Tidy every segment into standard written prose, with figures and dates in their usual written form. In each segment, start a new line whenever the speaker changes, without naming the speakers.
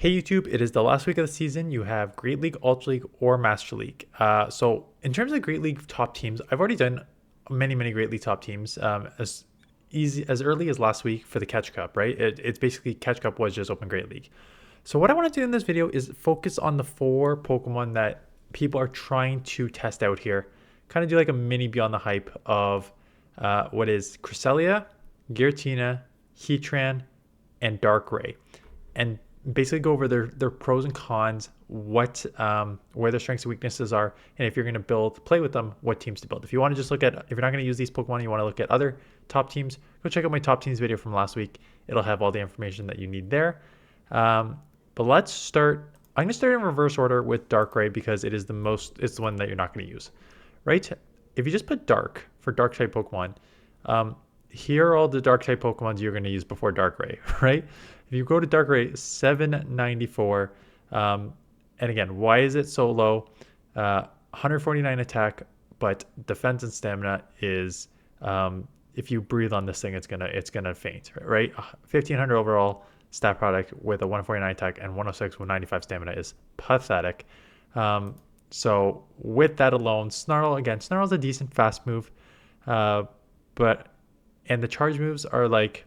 Hey YouTube, it is the last week of the season. You have Great League, Ultra League, or Master League. So in terms of Great League top teams, I've already done many Great League top teams as early as last week for the Catch Cup, right? It's basically Catch Cup was just Open Great League. So what I want to do in this video is focus on the four Pokemon that people are trying to test out here. Kind of do like a mini Beyond the Hype of what is Cresselia, Giratina, Heatran, and Darkrai. And basically go over their pros and cons, where their strengths and weaknesses are, and if you're going to play with them, what teams to build. If you want to just look at, if you're not going to use these Pokemon, you want to look at other top teams, go check out my top teams video from last week. It'll have all the information that you need there. But let's start. I'm going to start in reverse order with Darkrai because it's the one that you're not going to use, right? If you just put Dark for Dark type Pokemon, here are all the Dark type Pokemon you're going to use before Darkrai, right? If you go to Darkrai, 794, and again, why is it so low? 149 attack, but defense and stamina is, if you breathe on this thing, it's gonna faint, right? 1500 overall stat product with a 149 attack and 106 with 95 stamina is pathetic. So with that alone, Snarl's a decent fast move, but and the charge moves are like,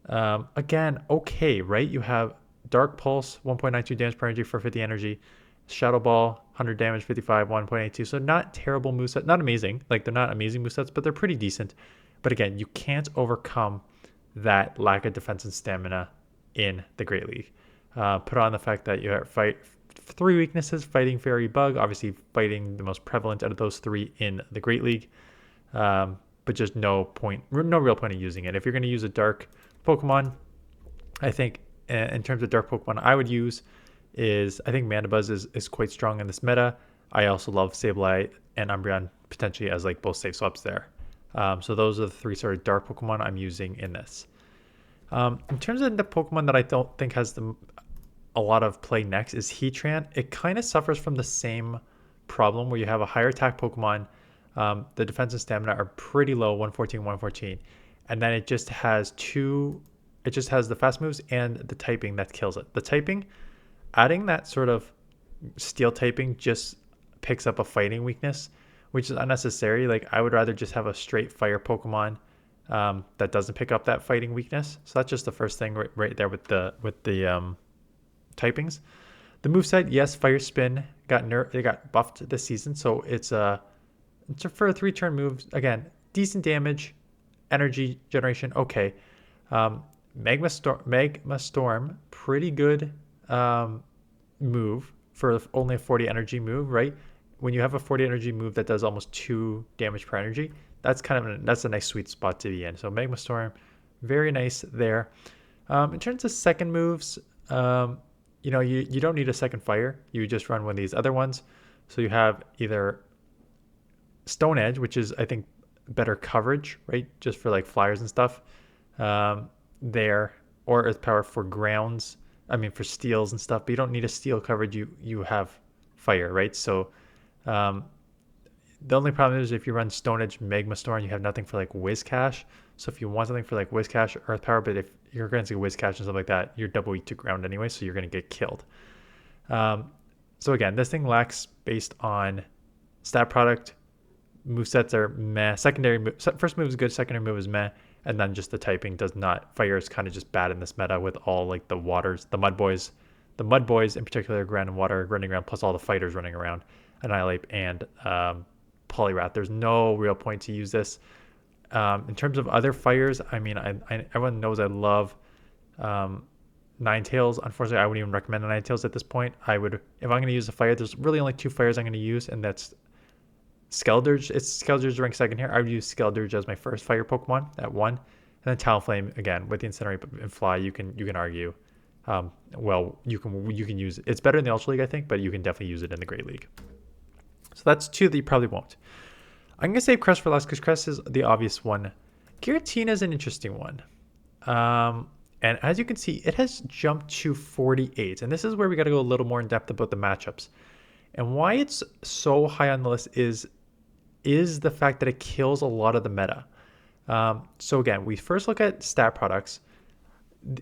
again, okay, right? You have Dark Pulse, 1.92 damage per energy for 50 energy. Shadow Ball, 100 damage, 55, 1.82. So not terrible moveset, not amazing. Like they're not amazing movesets, but they're pretty decent. But again, you can't overcome that lack of defense and stamina in the Great League. Put on the fact that you fight three weaknesses: Fighting Fairy, Bug, obviously fighting the most prevalent out of those three in the Great League. But just no real point of using it. If you're going to use a dark Pokemon, I think in terms of dark Pokemon I would use I think Mandibuzz is quite strong in this meta. I also love Sableye and Umbreon potentially as like both safe swaps there. So those are the three sort of dark Pokemon I'm using in this. In terms of the Pokemon that I don't think has a lot of play next is Heatran. It kind of suffers from the same problem where you have a higher attack Pokemon. The defense and stamina are pretty low, 114, 114. And then it just has the fast moves and the typing that kills it. The typing, adding that sort of steel typing just picks up a fighting weakness, which is unnecessary. Like I would rather just have a straight fire Pokemon that doesn't pick up that fighting weakness. So that's just the first thing right there with the typings. The moveset, yes, Fire Spin they got buffed this season, so it's for a 3-turn move. Again, decent damage, energy generation, okay. Magma Storm, pretty good move for only a 40 energy move, right? When you have a 40 energy move that does almost 2 damage per energy, that's that's a nice sweet spot to be in. So Magma Storm, very nice there. In terms of second moves, you don't need a second fire. You just run one of these other ones. So you have either Stone Edge, which is I think better coverage, right? Just for like flyers and stuff there, or Earth Power for grounds. I mean for steals and stuff, but you don't need a steel coverage. You have fire, right? So the only problem is if you run Stone Edge, Magma Storm, you have nothing for like Whiscash. So if you want something for like Whiscash, Earth Power, but if you're going to see Whiscash and stuff like that, you're double weak to ground anyway, so you're going to get killed. So again, this thing lacks based on stat product. Movesets are meh. First move is good, secondary move is meh, and then just the typing does not. Fire is kind of just bad in this meta with all like the mud boys in particular, ground and water running around, plus all the fighters running around, Annihilate and Poliwrath. There's no real point to use this. In terms of other fires, I mean, everyone knows I love Ninetales. Unfortunately, I wouldn't even recommend a Ninetales at this point. If I'm going to use a fire, there's really only 2 fires I'm going to use, and that's Skeldurge. Skeldurge ranked second here. I would use Skeldurge as my first fire Pokemon at 1, and then Talonflame again with the Incinerate and Fly. You can argue, you can use it. It's better in the Ultra League, I think, but you can definitely use it in the Great League. So that's 2 that you probably won't. I'm gonna save Cress for last because Cress is the obvious one. Giratina is an interesting one, and as you can see, it has jumped to 48, and this is where we got to go a little more in depth about the matchups. And why it's so high on the list is the fact that it kills a lot of the meta. So again, we first look at stat products.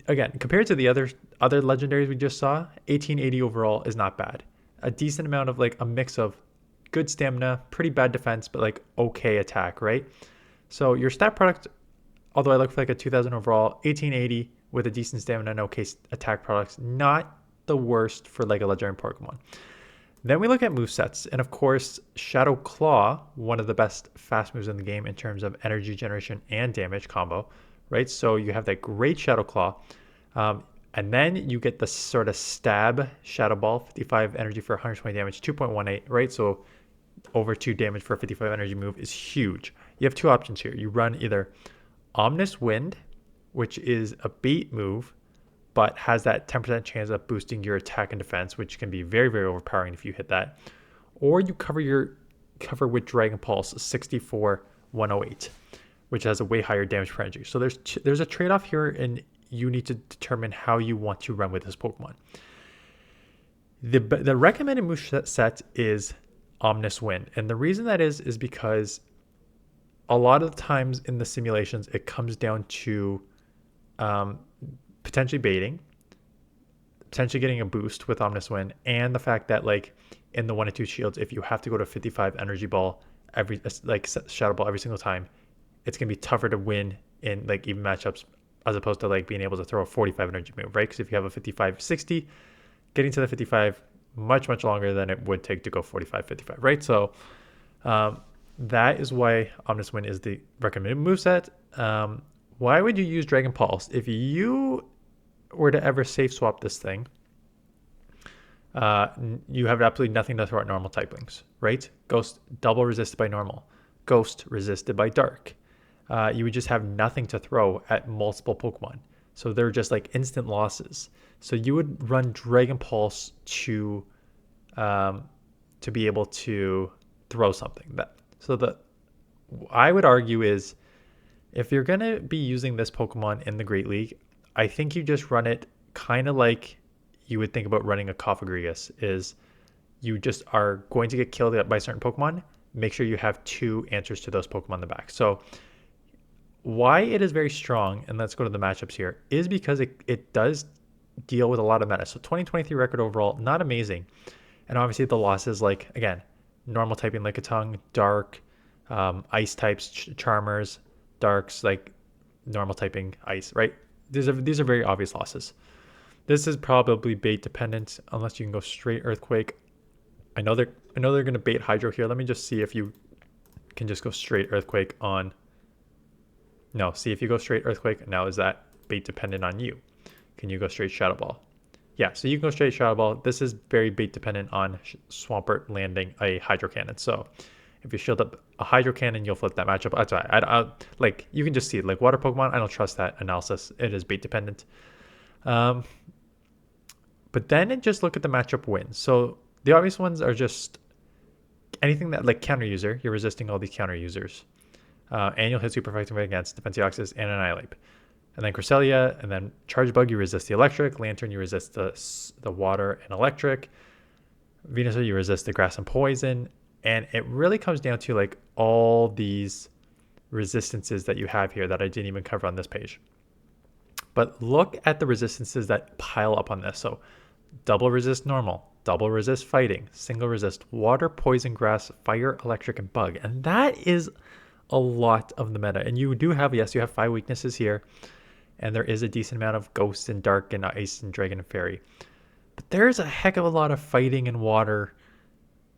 again, compared to the other legendaries we just saw, 1880 overall is not bad. A decent amount of like a mix of good stamina, pretty bad defense, but like okay attack, right? So your stat product, although I look for like a 2000 overall, 1880 with a decent stamina and okay attack products, not the worst for like a legendary Pokemon. Then we look at movesets, and of course, Shadow Claw, one of the best fast moves in the game in terms of energy generation and damage combo, right? So you have that great Shadow Claw, and then you get the sort of stab Shadow Ball, 55 energy for 120 damage, 2.18, right? So over 2 damage for a 55 energy move is huge. You have two options here. You run either Omnis Wind, which is a bait move, but has that 10% chance of boosting your attack and defense, which can be very, very overpowering if you hit that. Or you cover with Dragon Pulse 64-108, which has a way higher damage per energy. So there's a trade-off here, and you need to determine how you want to run with this Pokemon. The recommended move set is Omnis Wind, and the reason that is because a lot of the times in the simulations it comes down to potentially baiting, potentially getting a boost with Omnis Wind, and the fact that like in the 1 and 2 shields, if you have to go to 55 energy ball every like Shadow Ball every single time, it's gonna be tougher to win in like even matchups as opposed to like being able to throw a 45 energy move, right? Because if you have a 55-60, getting to the 55 much longer than it would take to go 45-55, right? So that is why Omnis Wind is the recommended moveset. Why would you use Dragon Pulse? If you were to ever safe swap this thing, you have absolutely nothing to throw at normal typings, right? Ghost double resisted by normal, Ghost resisted by dark. You would just have nothing to throw at multiple Pokemon. So they're just like instant losses. So you would run Dragon Pulse to be able to throw something. I would argue is if you're gonna be using this Pokemon in the Great League, I think you just run it kind of like you would think about running a Cofagrigus. Is you just are going to get killed by certain Pokemon. Make sure you have 2 answers to those Pokemon in the back. So why it is very strong, and let's go to the matchups here, is because it does deal with a lot of meta. So 2023 record overall, not amazing. And obviously the losses, like, again, normal typing Lickitung, Dark, Ice types, Charmers, Darks, like normal typing Ice, right? These are very obvious losses. This is probably bait dependent, unless you can go straight Earthquake. I know they're going to bait Hydro here. Let me just see if you can just go straight Earthquake on... No, see if you go straight Earthquake, now is that bait dependent on you? Can you go straight Shadow Ball? Yeah, so you can go straight Shadow Ball. This is very bait dependent on Swampert landing a Hydro Cannon. So if you shield up a Hydro Cannon, you'll flip that matchup. That's right. Like, you can just see it. Like, Water Pokemon, I don't trust that analysis. It is bait dependent. But then just look at the matchup wins. So the obvious ones are just anything that, like, counter user, you're resisting all these counter users. Annual hit super effective against Defenseoxys and Annihilate. And then Cresselia, and then Charge Bug, you resist the electric. Lantern, you resist the water and electric. Venusaur, you resist the grass and poison. And it really comes down to like all these resistances that you have here that I didn't even cover on this page. But look at the resistances that pile up on this. So double resist normal, double resist fighting, single resist water, poison, grass, fire, electric, and bug. And that is a lot of the meta. And you do have, yes, you have 5 weaknesses here. And there is a decent amount of ghost and dark and ice and dragon and fairy. But there's a heck of a lot of fighting and water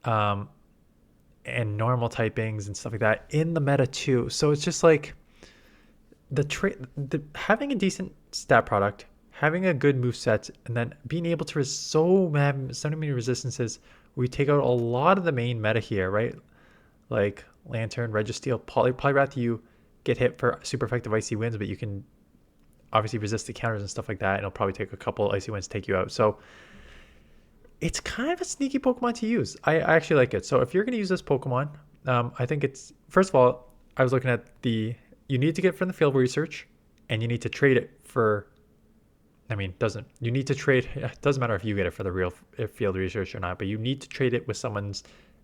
and normal typings and stuff like that in the meta too. So it's just like having a decent stat product, having a good move set, and then being able to resist so many resistances, we take out a lot of the main meta here, right? Like Lantern, Registeel, Poliwrath, you get hit for super effective icy winds, but you can obviously resist the counters and stuff like that, and it'll probably take a couple icy winds to take you out. So it's kind of a sneaky Pokemon to use. I actually like it. So if you're going to use this Pokemon, I think it's, first of all, I was looking at you need to get from the field research, and you need to trade it for, it doesn't matter if you get it for the real field research or not, but you need to trade it with someone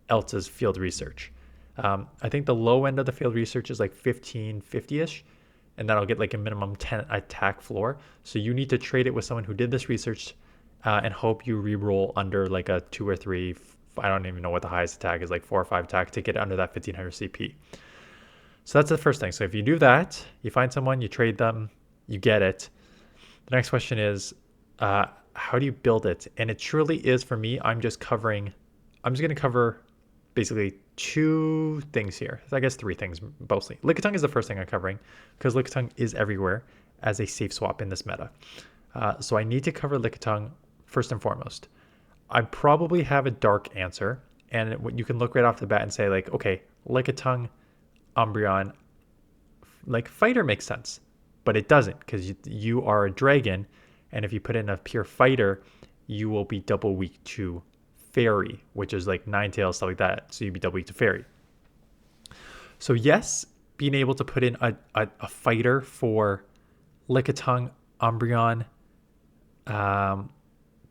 else's field research. I think the low end of the field research is like 1550-ish. and that'll get like a minimum 10 attack floor. So you need to trade it with someone who did this research and hope you re-roll under like a 2 or 3. I don't even know what the highest attack is, like 4 or 5 attack to get under that 1500 CP. So that's the first thing. So if you do that, you find someone, you trade them, you get it. The next question is, how do you build it? And it truly is, for me, I'm just going to cover basically 2 things here. I guess 3 things mostly. Lickitung is the first thing I'm covering because Lickitung is everywhere as a safe swap in this meta. So I need to cover Lickitung first and foremost. I probably have a dark answer, and you can look right off the bat and say like, okay, Lickitung, Umbreon, like fighter makes sense, but it doesn't because you are a dragon, and if you put in a pure fighter, you will be double weak to fairy, which is like Ninetales, stuff like that. So you'd be double weak to fairy. So yes, being able to put in a fighter for Lickitung, Umbreon,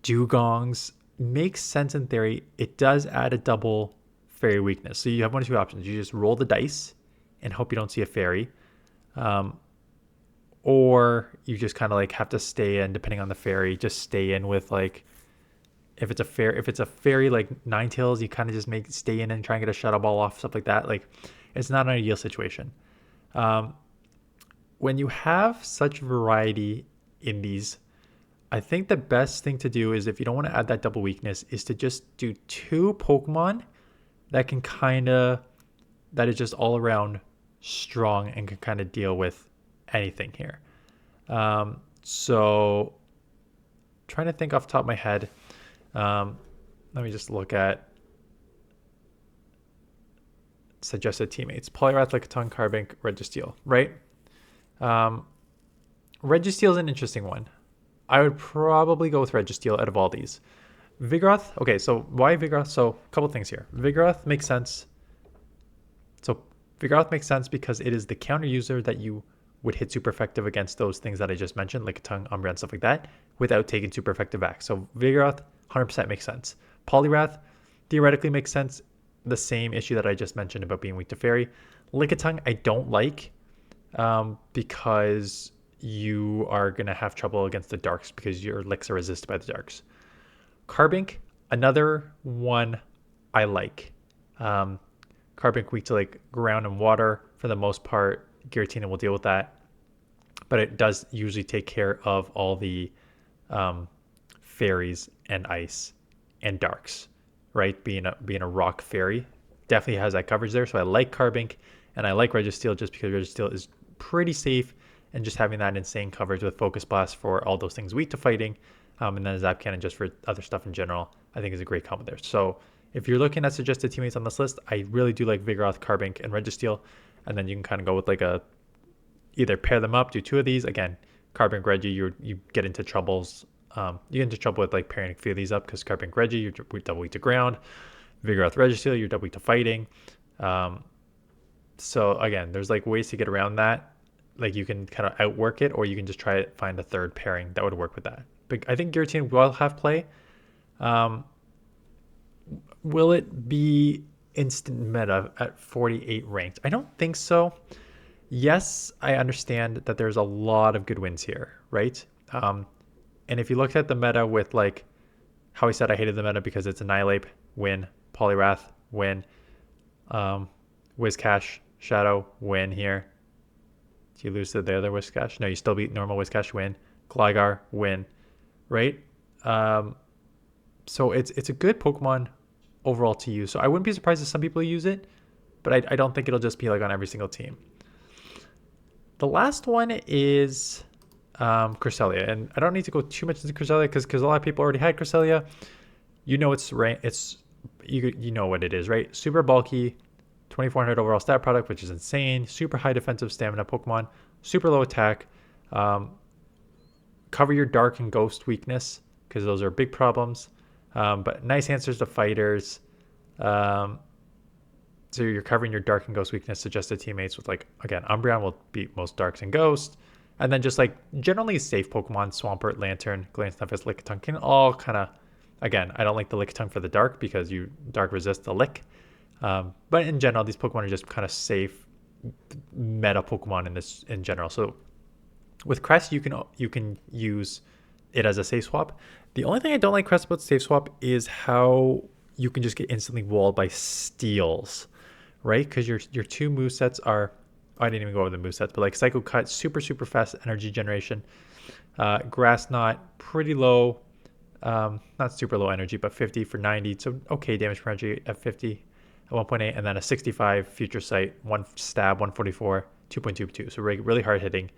Dugongs makes sense in theory. It does add a double fairy weakness. So you have 1 or 2 options. You just roll the dice and hope you don't see a fairy. Or you just kind of like have to stay in, depending on the fairy, just stay in with like, if it's a fairy like Ninetales, you kind of just stay in and try and get a Shadow Ball off, stuff like that. Like, it's not an ideal situation. When you have such variety in these, I think the best thing to do is, if you don't want to add that double weakness, is to just do 2 Pokemon that is just all around strong and can kind of deal with anything here. So trying to think off the top of my head. Let me just look at suggested teammates. Poliwrath, Lickitung, Carbink, Registeel, right? Registeel is an interesting one. I would probably go with Registeel out of all these. Vigoroth, okay, so why Vigoroth? So a couple things here. Vigoroth makes sense. So Vigoroth makes sense because it is the counter user that you would hit super effective against those things that I just mentioned, like Lickitung, Umbreon, stuff like that, without taking super effective back. So Vigoroth, 100% makes sense. Poliwrath theoretically makes sense. The same issue that I just mentioned about being weak to fairy. Lickitung, I don't like because you are going to have trouble against the darks because your licks are resisted by the darks. Carbink, another one I like. Carbink weak to like ground and water for the most part. Giratina will deal with that, but it does usually take care of all the fairies and ice and darks, right? Being a rock fairy definitely has that coverage there. So I like Carbink and I like Registeel just because Registeel is pretty safe, and just having that insane coverage with Focus Blast for all those things weak to fighting, and then Zap Cannon just for other stuff in general, I think is a great combo there. So if you're looking at suggested teammates on this list, I really do like Vigoroth, Carbink, and Registeel. And then you can kind of go with like either pair them up, do 2 of these. Again, Carbink, Reggie, you get into troubles. You get into trouble with like pairing a few of these up because Carbink, Reggie, you're double weak to ground. Vigoroth, Registeel, you're double weak to fighting. So again, there's like ways to get around that. Like you can kind of outwork it, or you can just try to find a third pairing that would work with that. But I think Giratina will have play. Will it be instant meta at 48 ranked? I don't think so. Yes, I understand that there's a lot of good wins here, right? And if you looked at the meta with like how I said I hated the meta because it's Annihilate, win, Poliwrath, win, Whiscash, Shadow, win here. Do you lose to the other Whiscash? No, you still beat normal Whiscash, win. Gligar, win, right? So it's a good Pokemon overall to use. So I wouldn't be surprised if some people use it, but I don't think it'll just be like on every single team. The last one is Cresselia, and I don't need to go too much into Cresselia because a lot of people already had Cresselia. You know you know what it is, right? Super bulky, 2400 overall stat product, which is insane. Super high defensive stamina Pokemon, super low attack. Cover your dark and ghost weakness because those are big problems. But nice answers to fighters. So you're covering your dark and ghost weakness, suggested teammates with like, again, Umbreon will beat most darks and ghosts. And then just like generally safe Pokemon, Swampert, Lantern, Glance, Tempest, Lickitung can all kind of, again, I don't like the Lickitung for the dark because you dark resist the lick. But in general, these Pokemon are just kind of safe meta Pokemon in general. So with Crest, you can use it as a safe swap. The only thing I don't like Crest about safe swap is how you can just get instantly walled by steals, right? Because your two movesets are, I didn't even go over the movesets, but like Psycho Cut, super fast energy generation. Grass Knot, pretty low, not super low energy, but 50 for 90. So okay damage per energy at 50 at 1.8, and then a 65 Future Sight, 1 stab, 144, 2.22. So really hard hitting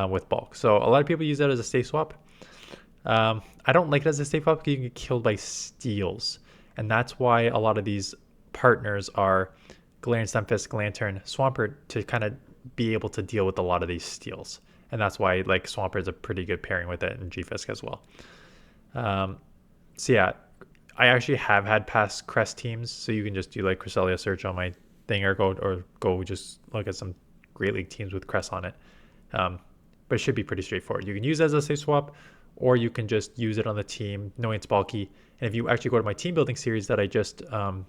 with bulk. So a lot of people use that as a safe swap. I don't like it as a safe swap because you can get killed by steals. And that's why a lot of these partners are Galarian Stunfisk, Lantern, Swampert to kind of be able to deal with a lot of these steals. And that's why like Swampert is a pretty good pairing with it, and G-Fisk as well. So yeah, I actually have had past Crest teams, so you can just do like Cresselia search on my thing, or go just look at some Great League teams with Crest on it. But it should be pretty straightforward. You can use it as a safe swap, or you can just use it on the team knowing it's bulky. And if you actually go to my team building series that I just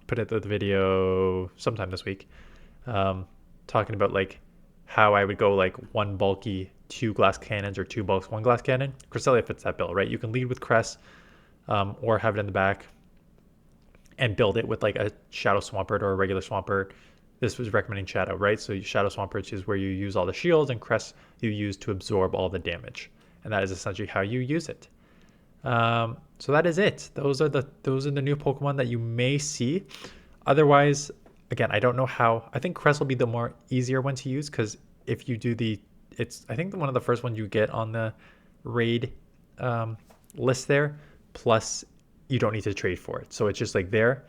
put into the video sometime this week, talking about like how I would go like 1 bulky, 2 glass cannons, or 2 bulks, 1 glass cannon, Cresselia fits that bill, right? You can lead with Crest, or have it in the back and build it with like a Shadow Swampert or a regular Swampert. This was recommending Shadow, right? So Shadow Swampert is where you use all the shields, and Crest you use to absorb all the damage. And that is essentially how you use it. So that is it. Those are the new Pokemon that you may see. Otherwise, again, I don't know how. I think Crest will be the more easier one to use, because if you do it's I think one of the first ones you get on the raid list there. Plus, you don't need to trade for it, so it's just like there.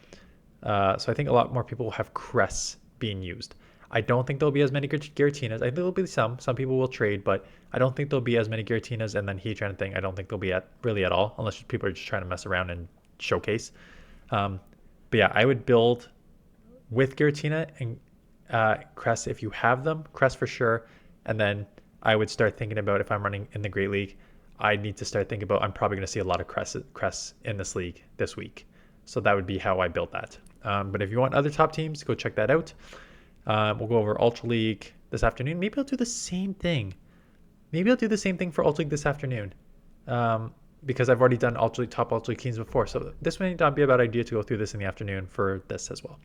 So I think a lot more people will have Crests being used. I don't think there'll be as many Giratinas. I think there'll be some. Some people will trade, but I don't think there'll be as many Giratinas, and then Heatran thing. I don't think there'll be really at all, unless people are just trying to mess around and showcase. But yeah, I would build with Giratina and Crest if you have them. Crest for sure, and then I would start thinking about, if I'm running in the Great League, I need to start thinking about, I'm probably going to see a lot of Crests in this league this week. So that would be how I built that. But if you want other top teams, go check that out. We'll go over Ultra League this afternoon. Maybe I'll do the same thing. For Ultra League this afternoon. Because I've already done top Ultra League teams before. So this may not be a bad idea to go through this in the afternoon for this as well.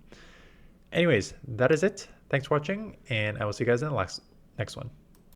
Anyways, that is it. Thanks for watching, and I will see you guys in the next one.